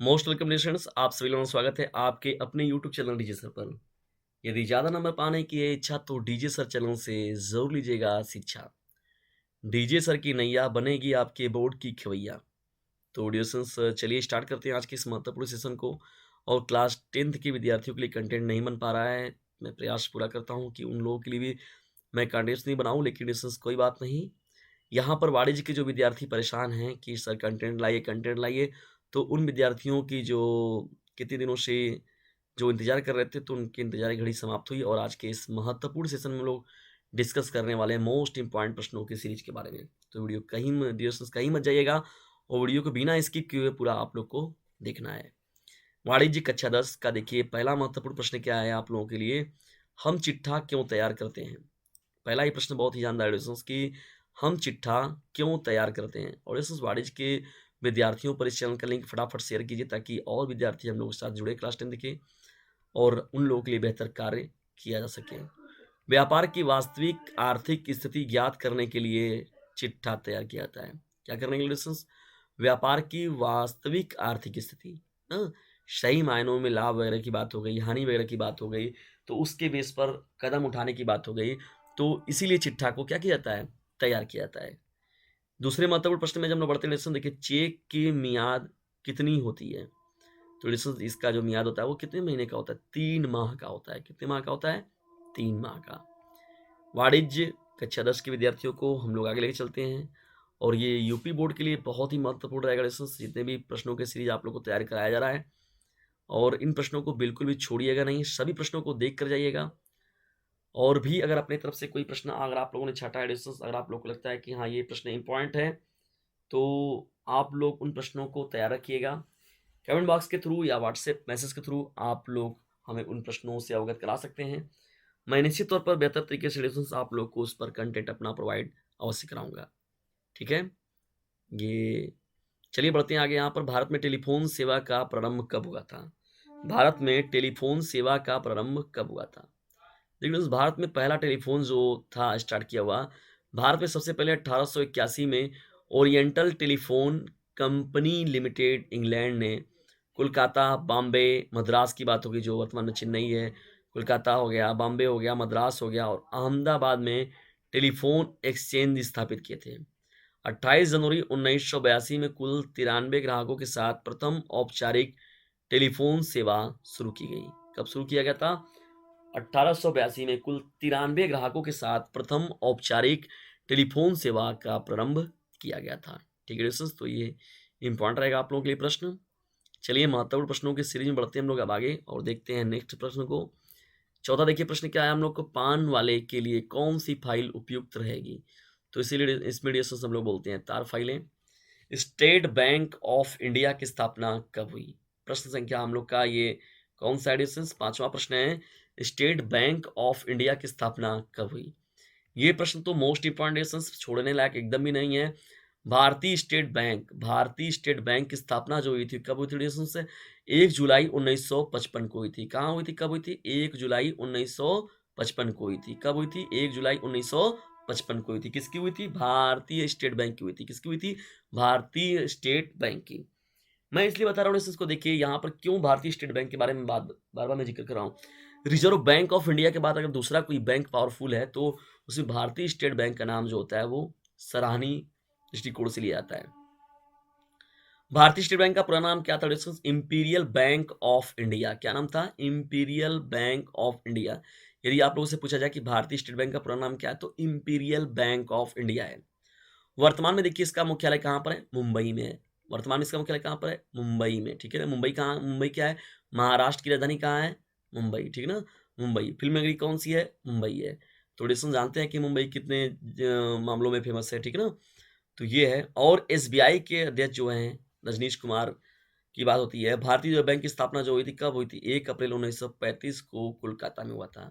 Most welcome listeners, आप सभी लोगों का स्वागत है आपके अपने यूट्यूब चैनल डीजे सर पर। यदि ज़्यादा नंबर पाने की है इच्छा तो डीजे सर चैनल से ज़रूर लीजिएगा शिक्षा। डीजे सर की नैया बनेगी आपके बोर्ड की खवैया। तो ऑडियंस चलिए स्टार्ट करते हैं आज के इस महत्वपूर्ण सेशन को। और क्लास 10th के विद्यार्थियों के लिए कंटेंट नहीं बन पा रहा है। मैं प्रयास पूरा करता हूँ कि उन लोगों के लिए भी मैं कंटेंट्स नहीं बनाऊँ, लेकिन ऑडियंस कोई बात नहीं। यहाँ पर वाणिज्य के जो विद्यार्थी परेशान हैं कि सर कंटेंट लाइए, तो उन विद्यार्थियों की जो कितने दिनों से जो इंतज़ार कर रहे थे, तो उनकी इंतज़ार की घड़ी समाप्त हुई और आज के इस महत्वपूर्ण सेशन में हम लोग डिस्कस करने वाले हैं मोस्ट इम्पोर्टेंट प्रश्नों की सीरीज के बारे में। तो वीडियो कहीं मत जाइएगा और वीडियो को बिना स्किप किए हुए पूरा आप लोग को देखना है। वाणिज्य कक्षा 10 का देखिए पहला महत्वपूर्ण प्रश्न क्या है आप लोगों के लिए, हम चिट्ठा क्यों तैयार करते हैं? पहला ही प्रश्न बहुत ही जानदार है ऑडियंस कि हम चिट्ठा क्यों तैयार करते हैं? ऑडियंस वाणिज्य के विद्यार्थियों पर इस चैनल का लिंक फटाफट शेयर कीजिए ताकि और विद्यार्थी हम लोगों के साथ जुड़े क्लास 10 के और उन लोगों के लिए बेहतर कार्य किया जा सके। व्यापार की वास्तविक आर्थिक स्थिति ज्ञात करने के लिए चिट्ठा तैयार किया जाता है। क्या करने के लिए लिसनर्स? व्यापार की वास्तविक आर्थिक स्थिति, हाँ, सही मायनों में लाभ वगैरह की बात हो गई, हानि वगैरह की बात हो गई, तो उसके बेस पर कदम उठाने की बात हो गई, तो इसीलिए चिट्ठा को क्या किया जाता है? तैयार किया जाता है। दूसरे महत्वपूर्ण प्रश्न में जब हम लोग बढ़ते हैं लिसनर्स, देखिए चेक की मियाद कितनी होती है? तो लिसनर्स इसका जो मियाद होता है वो कितने महीने का होता है? 3 माह का होता है। कितने माह का होता है? 3 माह का। वाणिज्य कक्षा 10 के विद्यार्थियों को हम लोग आगे लेके चलते हैं और ये यूपी बोर्ड के लिए बहुत ही महत्वपूर्ण रहेगा लिसनर्स। जितने भी प्रश्नों के सीरीज आप लोग को तैयार कराया जा रहा है और इन प्रश्नों को बिल्कुल भी छोड़िएगा नहीं, सभी प्रश्नों को देख कर जाइएगा। और भी अगर अपनी तरफ से कोई प्रश्न अगर आप लोगों ने छाटा है लिसनर्स, अगर आप लोग को लगता है कि हाँ ये प्रश्न इंपॉर्टेंट है, तो आप लोग उन प्रश्नों को तैयार रखिएगा। कमेंट बॉक्स के थ्रू या व्हाट्सएप मैसेज के थ्रू आप लोग हमें उन प्रश्नों से अवगत करा सकते हैं। मैं निश्चित तौर पर बेहतर तरीके से लेसन्स आप लोग को उस पर कंटेंट अपना प्रोवाइड अवश्य कराऊंगा। ठीक है, ये चलिए बढ़ते हैं आगे। यहाँ पर भारत में टेलीफोन सेवा का प्रारंभ कब हुआ था? भारत में टेलीफोन सेवा का प्रारंभ कब हुआ था? लेकिन उस भारत में पहला टेलीफोन जो था स्टार्ट किया हुआ भारत में सबसे पहले 1881 में oriental telephone company limited England ने कोलकाता, बॉम्बे, मद्रास की बात होगी जो वर्तमान में चेन्नई है। कोलकाता हो गया, बॉम्बे हो गया, मद्रास हो गया और अहमदाबाद में टेलीफोन एक्सचेंज स्थापित किए थे। 28 जनवरी 1982 में कुल 93 ग्राहकों के साथ प्रथम औपचारिक टेलीफोन सेवा शुरू की गई। कब शुरू किया गया था? 1882 में कुल 93 ग्राहकों के साथ प्रथम औपचारिक टेलीफोन सेवा का प्रारंभ किया गया था। ठीक है दोस्तों, तो ये इंपॉर्टेंट रहेगा आप लोगों के लिए प्रश्न। चलिए महत्वपूर्ण प्रश्नों की सीरीज में बढ़ते हैं हम लोग अब आगे और देखते हैं नेक्स्ट प्रश्न को। चौथा देखिए प्रश्न क्या है हम लोग को, पान वाले के लिए कौन सी फाइल उपयुक्त रहेगी? तो इसीलिए इसमें डिस्कस हम लोग बोलते हैं तार फाइलें। स्टेट बैंक ऑफ इंडिया की स्थापना कब हुई? प्रश्न संख्या हम लोग का ये कौन सा एडिशन? पांचवा प्रश्न है, स्टेट बैंक ऑफ इंडिया की स्थापना कब हुई? ये प्रश्न तो मोस्ट इंपॉर्टेंट, छोड़ने लायक एकदम भी नहीं है। भारतीय स्टेट बैंक की स्थापना जो हुई थी कब हुई थी? से 1 जुलाई 1955 को हुई थी। कहाँ हुई थी? कब हुई थी? 1 जुलाई 1955 को हुई थी। कब हुई थी? 1 जुलाई 1955 को हुई थी। किसकी हुई थी? भारतीय स्टेट बैंक की हुई थी। किसकी हुई थी? भारतीय स्टेट बैंक की। मैं इसलिए बता रहा हूँ इसको, देखिए यहाँ पर क्यों भारतीय स्टेट बैंक के बारे में बात बार बार मैं जिक्र कर रहा हूँ। रिजर्व बैंक ऑफ इंडिया के बाद अगर दूसरा कोई बैंक पावरफुल है तो उसमें भारतीय स्टेट बैंक का नाम जो होता है वो सराहनीय दृष्टिकोण से लिया जाता है। भारतीय स्टेट बैंक का पूरा नाम क्या था? Imperial bank of India. क्या नाम था? Imperial bank of India. यदि आप लोगों से पूछा जाए कि भारतीय स्टेट बैंक का पूरा नाम क्या है तो इंपीरियल बैंक ऑफ इंडिया है। वर्तमान में देखिए इसका मुख्यालय कहाँ पर है? मुंबई में है। वर्तमान में इसका मुख्यालय कहाँ पर है? मुंबई में। ठीक है ना, मुंबई कहाँ? मुंबई क्या है? महाराष्ट्र की राजधानी कहाँ है? मुंबई। ठीक है ना, मुंबई। फिल्म नगरी कौन सी है? मुंबई है। तो डिस्कशन जानते हैं कि मुंबई कितने मामलों में फेमस है। ठीक है ना, तो ये है। और एसबीआई के अध्यक्ष जो हैं रजनीश कुमार की बात होती है। भारतीय रिजर्व बैंक की स्थापना जो हुई थी कब हुई थी? 1 अप्रैल 1935 को कोलकाता में हुआ था।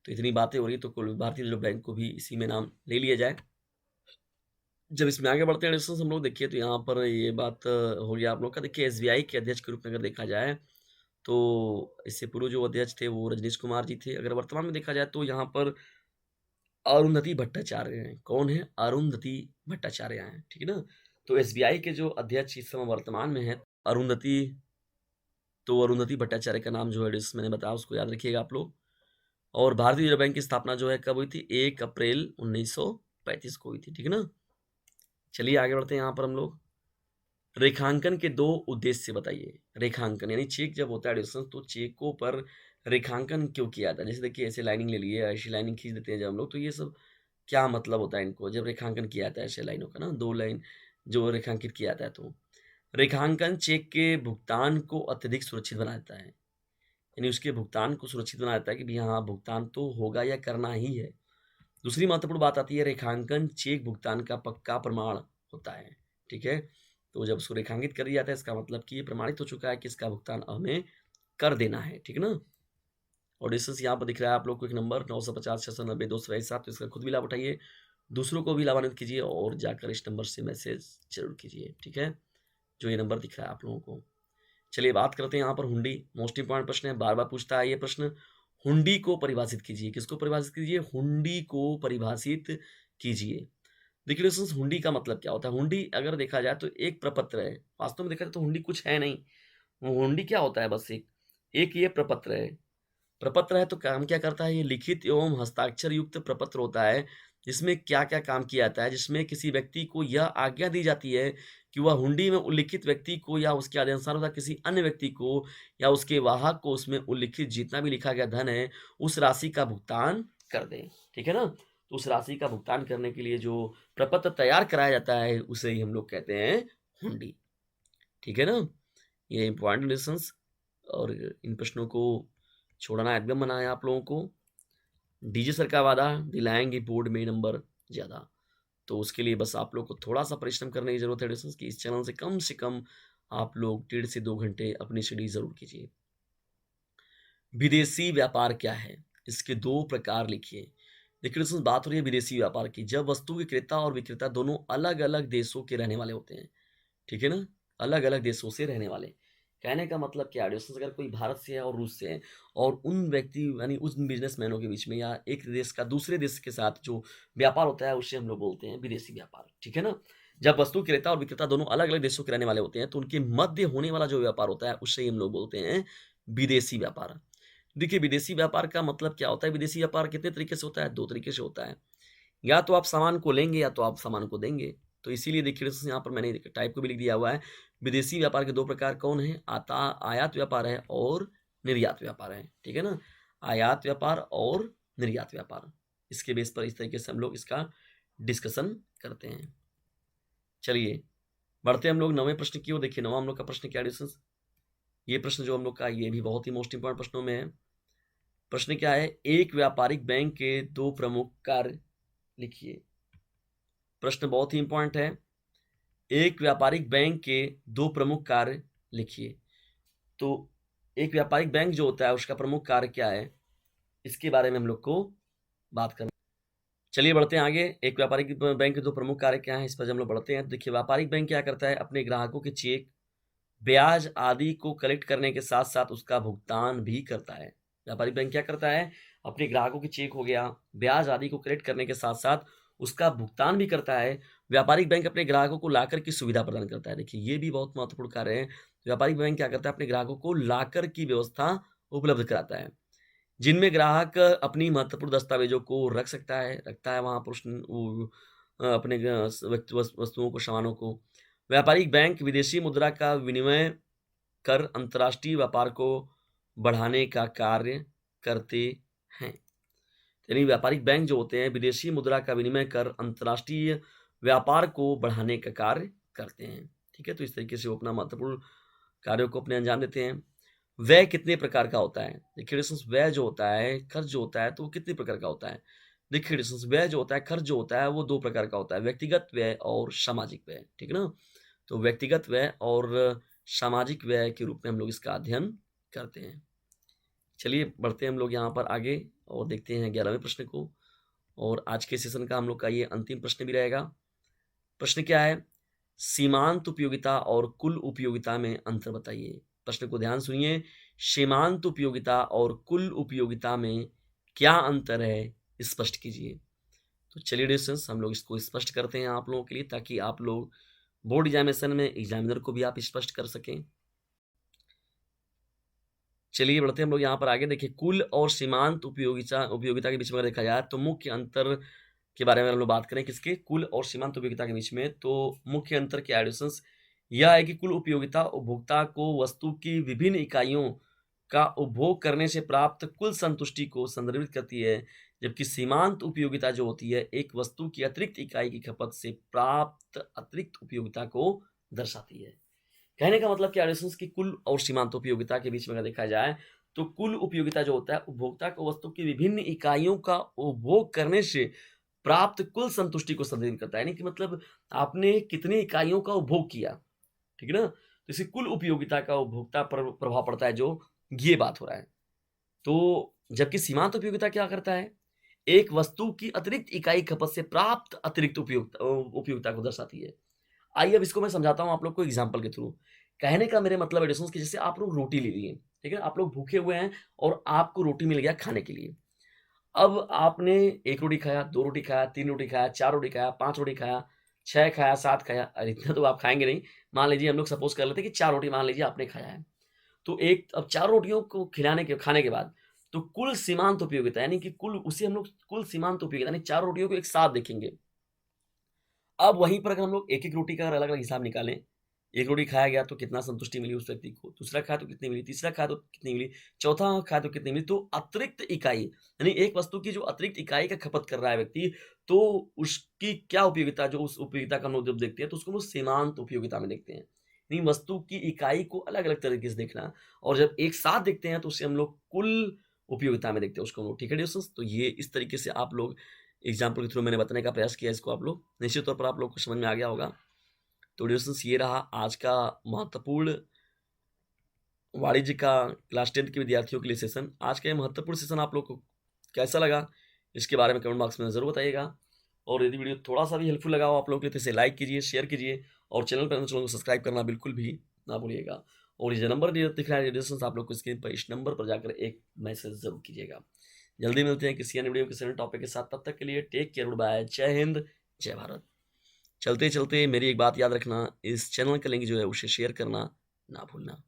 तो इतनी बातें हो रही तो भारतीय रिजर्व बैंक को भी इसी में नाम ले लिया जाए। जब इसमें आगे बढ़ते हैं डिस्कशन हम लोग, देखिए तो यहाँ पर ये बात हो गया आप लोग का। देखिए एसबीआई के अध्यक्ष के रूप में अगर देखा जाए तो इससे पूर्व जो अध्यक्ष थे वो रजनीश कुमार जी थे। अगर वर्तमान में देखा जाए तो यहाँ पर अरुंधति भट्टाचार्य हैं। कौन है? अरुंधति भट्टाचार्य हैं। ठीक है ना, तो एसबीआई के जो अध्यक्ष इस समय वर्तमान में है अरुंधति तो अरुंधति भट्टाचार्य का नाम जो है मैंने बताया उसको याद रखिएगा आप लोग। और भारतीय रिजर्व बैंक की स्थापना जो है कब हुई थी? 1 अप्रैल 1935 को हुई थी, ठीक है ना। चलिए आगे बढ़ते हैं यहाँ पर हम लोग। रेखांकन के 2 उद्देश्य बताइए। रेखांकन यानी चेक जब होता है एडिशन तो चेकों पर रेखांकन क्यों किया जाता है? जैसे देखिए ऐसे लाइनिंग ले लिए, ऐसी लाइनिंग खींच देते हैं जब हम लोग, तो ये सब क्या मतलब होता है इनको जब रेखांकन किया जाता है ऐसे लाइनों का ना, 2 लाइन जो रेखांकित किया जाता है। तो रेखांकन चेक के भुगतान को अत्यधिक सुरक्षित बना देता है, यानी उसके भुगतान को सुरक्षित बना देता है कि भई हाँ, भुगतान तो होगा या करना ही है। दूसरी महत्वपूर्ण बात आती है रेखांकन चेक भुगतान का पक्का प्रमाण होता है, ठीक है। तो जब उसको रेखांकित कर दिया जाता है इसका मतलब कि ये प्रमाणित हो चुका है कि इसका भुगतान हमें कर देना है, ठीक है ना। और डिस्टेंस यहाँ पर दिख रहा है आप लोग को एक नंबर 950 690 227, तो इसका खुद भी लाभ उठाइए, दूसरों को भी लाभान्वित कीजिए और जाकर इस नंबर से मैसेज जरूर कीजिए, ठीक है, जो ये नंबर दिख रहा है आप लोगों को। चलिए बात करते हैं यहाँ पर हुंडी, मोस्ट इंपॉर्टेंट प्रश्न है, बार बार पूछता है ये प्रश्न। हुंडी को परिभाषित कीजिए। किसको परिभाषित कीजिए? हुंडी को परिभाषित कीजिए। देखिए दोस्तों, हुंडी का मतलब क्या होता है? हुंडी अगर देखा जाए तो एक प्रपत्र है। वास्तव में देखा जाए तो हुंडी कुछ है नहीं। हुंडी क्या होता है? बस एक ये प्रपत्र है। प्रपत्र है तो काम क्या करता है? ये लिखित एवं हस्ताक्षर युक्त प्रपत्र होता है। जिसमें क्या-क्या काम किया जाता है? जिसमें किसी व्यक्ति को यह आज्ञा दी जाती है कि वह हुंडी में उल्लिखित व्यक्ति को या उसके आदेशानुसार किसी अन्य व्यक्ति को या उसके वाहक को उसमें उल्लिखित जितना भी लिखा गया धन है, उस राशि का भुगतान कर दें। ठीक है ना? तो उस राशि का भुगतान करने के लिए जो प्रपत्र तैयार कराया जाता है, उसे ही हम लोग कहते हैं हुंडी। ठीक है ना? ये इम्पोर्टेंट लेसन्स और इन प्रश्नों को छोड़ना एकदम मना है आप लोगों को। डीजे सर का वादा दिलाएंगे बोर्ड में नंबर ज़्यादा। तो उसके लिए बस आप लोग को थोड़ा-सा परिश्रम करने की ज़रूरत है डिस्टेंस कि इस चैनल से कम आप लोग 1.5 से 2 घंटे अपनी स्टडी ज़रूर कीजिए। विदेशी व्यापार क्या है? इसके 2 प्रकार लिखिए। देखिए दोस्तों, बात हो रही है विदेशी व्यापार की, जब वस्तु के क्रेता और विक्रेता दोनों अलग-अलग देशों के रहने वाले होते हैं। ठीक है ना? अलग-अलग देशों से रहने वाले। कहने का मतलब क्या है दोस्तों, अगर कोई भारत से है और रूस से है और उन व्यक्ति यानी उन बिज़नेसमैनों के बीच में या एक देश का दूसरे देश के साथ जो व्यापार होता है, उसे हम लोग बोलते हैं विदेशी व्यापार। ठीक है ना? जब वस्तु क्रेता और विक्रेता दोनों अलग-अलग देशों के रहने वाले होते हैं, तो उनके मध्य होने वाला जो व्यापार होता है, उसे ही हम लोग बोलते हैं विदेशी व्यापार। देखिए, विदेशी व्यापार का मतलब क्या होता है? विदेशी व्यापार कितने तरीके से होता है? 2 तरीके से होता है। या तो आप सामान को लेंगे या तो आप सामान को देंगे। तो इसीलिए देखिए दोस्तों, यहाँ पर मैंने टाइप को भी लिख दिया हुआ है। विदेशी व्यापार के 2 प्रकार कौन हैं? आयात व्यापार है और निर्यात व्यापार है। ठीक है ना? आयात व्यापार और निर्यात व्यापार। इसके बेस पर इस तरीके से हम लोग इसका डिस्कशन करते हैं। चलिए, बढ़ते हम लोग 9वें प्रश्न की ओर। देखिए 9वां हम लोग का प्रश्न क्या है डिस्टेंस? ये प्रश्न जो हम लोग का, ये भी बहुत ही मोस्ट इम्पोर्टेंट प्रश्नों में है। प्रश्न क्या है? एक व्यापारिक बैंक के 2 प्रमुख कार्य लिखिए। प्रश्न बहुत ही इंपॉर्टेंट है। एक व्यापारिक बैंक के 2 प्रमुख कार्य लिखिए। तो एक व्यापारिक बैंक जो होता है उसका प्रमुख कार्य क्या है? इसके बारे में हम लोग को बात करना। चलिए बढ़ते हैं आगे। एक व्यापारिक बैंक के 2 प्रमुख कार्य क्या हैं? इस पर जब हम लोग बढ़ते हैं तो देखिए व्यापारिक बैंक क्या करता है? अपने ग्राहकों के चेक, ब्याज आदि को कलेक्ट करने के साथ-साथ उसका भुगतान भी करता है। व्यापारिक बैंक क्या करता है? अपने ग्राहकों के चेक हो गया, ब्याज आदि को कलेक्ट करने के साथ-साथ उसका भुगतान भी करता है। व्यापारिक बैंक अपने ग्राहकों को लाकर की सुविधा प्रदान करता है। देखिए, ये भी बहुत महत्वपूर्ण कार्य है। व्यापारिक बैंक क्या करता है? अपने ग्राहकों को लाकर की व्यवस्था उपलब्ध कराता है, जिनमें ग्राहक अपनी महत्वपूर्ण दस्तावेज़ों को रखता है वहाँ पर अपने वस्तुओं को, सामानों को। व्यापारिक बैंक विदेशी मुद्रा का विनिमय कर अंतर्राष्ट्रीय व्यापार को बढ़ाने का कार्य करते हैं। यानी व्यापारिक बैंक जो होते हैं विदेशी मुद्रा का विनिमय कर अंतर्राष्ट्रीय व्यापार को बढ़ाने का कार्य करते हैं। ठीक है? तो इस तरीके से वो अपना महत्वपूर्ण कार्यों को अपने अंजाम देते हैं। व्यय कितने प्रकार का होता है? देखिए दोस्तों, व्यय जो होता है, खर्च जो होता है, तो वो कितने प्रकार का होता है? देखिए दोस्तों, व्यय जो होता है, खर्च जो होता है, वो 2 प्रकार का होता है, व्यक्तिगत व्यय और सामाजिक व्यय। ठीक है ना? तो व्यक्तिगत व्यय और सामाजिक व्यय के रूप में हम लोग इसका अध्ययन करते हैं। चलिए बढ़ते हैं हम लोग यहाँ पर आगे और देखते हैं 11वें प्रश्न को, और आज के सेशन का हम लोग का ये अंतिम प्रश्न भी रहेगा। प्रश्न क्या है? सीमांत उपयोगिता और कुल उपयोगिता में अंतर बताइए। प्रश्न को ध्यान सुनिए। सीमांत उपयोगिता और कुल उपयोगिता में क्या अंतर है? स्पष्ट कीजिए। तो चलिए डिस्टेंस हम लोग इसको स्पष्ट करते हैं आप लोगों के लिए, ताकि आप लोग बोर्ड एग्जामिनेशन में एग्जामिनर को भी आप स्पष्ट कर सकें। चलिए बढ़ते हैं हम लोग यहाँ पर आगे। देखिए, कुल और सीमांत उपयोगिता उपयोगिता के बीच में अगर देखा जाए तो मुख्य अंतर के बारे में अगर हम लोग बात करें किसके, कुल और सीमांत उपयोगिता के बीच में, तो मुख्य अंतर क्या है डिस्टेंस, यह है कि कुल उपयोगिता उपभोक्ता को वस्तु की विभिन्न इकाइयों का उपभोग करने से प्राप्त कुल संतुष्टि को संदर्भित करती है, जबकि सीमांत उपयोगिता जो होती है एक वस्तु की अतिरिक्त इकाई की खपत से प्राप्त अतिरिक्त उपयोगिता को दर्शाती है। कहने का मतलब क्या है रेफरेंस की कुल और सीमांत उपयोगिता के बीच में अगर देखा जाए, तो कुल उपयोगिता जो होता है उपभोक्ता को वस्तु की विभिन्न इकाइयों का उपभोग करने से प्राप्त कुल संतुष्टि को संदर्भित करता है। यानी कि मतलब आपने कितनी इकाइयों का उपभोग किया, ठीक है ना? तो इसी कुल उपयोगिता का उपभोक्ता पर प्रभाव पड़ता है, जो ये बात हो रहा है। तो जबकि सीमांत उपयोगिता क्या करता है? एक वस्तु की अतिरिक्त इकाई खपत से प्राप्त अतिरिक्त उपयोगिता को दर्शाती है। आइए अब इसको मैं समझाता हूँ आप लोग को एग्ज़ाम्पल के थ्रू। कहने का मेरे मतलब एडिशंस कि जैसे आप लोग रोटी ले लिए, ठीक है? आप लोग भूखे हुए हैं और आपको रोटी मिल गया खाने के लिए। अब आपने 1 रोटी खाया, 2 रोटी खाया, 3 रोटी खाया, 4 रोटी खाया, 5 रोटी खाया, 6 खाया, 7 खाया। अरे इतना तो आप खाएँगे नहीं। मान लीजिए हम लोग सपोज़ कर लेते हैं कि 4 रोटी मान लीजिए आपने खाया है। तो एक अब 4 रोटियों को खिलाने के खाने के बाद तो कुल सीमांत उपयोगिता यानी कि कुल उसे हम लोग कुल सीमांत उपयोगिता यानी 4 रोटियों को एक साथ देखेंगे। अब वहीं पर अगर हम लोग एक-एक रोटी का अगर अलग-अलग हिसाब निकालें, 1 रोटी खाया गया तो कितना संतुष्टि मिली उस व्यक्ति को, दूसरा खाया तो कितनी मिली, तीसरा खाया तो कितनी मिली, चौथा खाया तो कितनी मिली। तो अतिरिक्त इकाई यानी एक वस्तु की जो अतिरिक्त इकाई का खपत कर रहा है व्यक्ति, तो उसकी क्या उपयोगिता जो उस उपयोगिता का हम लोग जब देखते हैं तो उसको हम लोग सीमांत उपयोगिता में देखते हैं। यानी वस्तु की इकाई को अलग-अलग तरीके से देखना और जब एक साथ देखते हैं तो उसे हम लोग कुल उपयोगिता में देखते हैं उसको हम लोग, ठीक है डियर्स? तो ये इस तरीके से आप लोग एग्ज़ाम्पल के थ्रू मैंने बताने का प्रयास किया इसको आप लोग, निश्चित तौर पर आप लोग को समझ में आ गया होगा। तो डिस्टेंस ये रहा आज का महत्वपूर्ण वाणिज्य का क्लास 10 के विद्यार्थियों के लिए सेशन। आज का ये महत्वपूर्ण सेशन आप लोग को कैसा लगा? इसके बारे में कमेंट बॉक्स में ज़रूर बताइएगा और यदि वीडियो थोड़ा-सा भी हेल्पफुल लगा हो आप लोगों के लिए तो इसे लाइक कीजिए, शेयर कीजिए और चैनल पर नए हो तो चैनल को सब्सक्राइब करना बिल्कुल भी ना भूलिएगा। और ये जो नंबर दिख रहा है डिस्टेंस आप लोग को स्क्रीन पर, इस नंबर पर जाकर एक मैसेज ज़रूर कीजिएगा। जल्दी मिलते हैं किसी अन्य वीडियो किसी अन्य टॉपिक के साथ, तब तक के लिए टेक केयर, गुड बाय, जय हिंद, जय भारत। चलते-चलते मेरी एक बात याद रखना, इस चैनल का लिंक जो है उसे शेयर करना ना भूलना।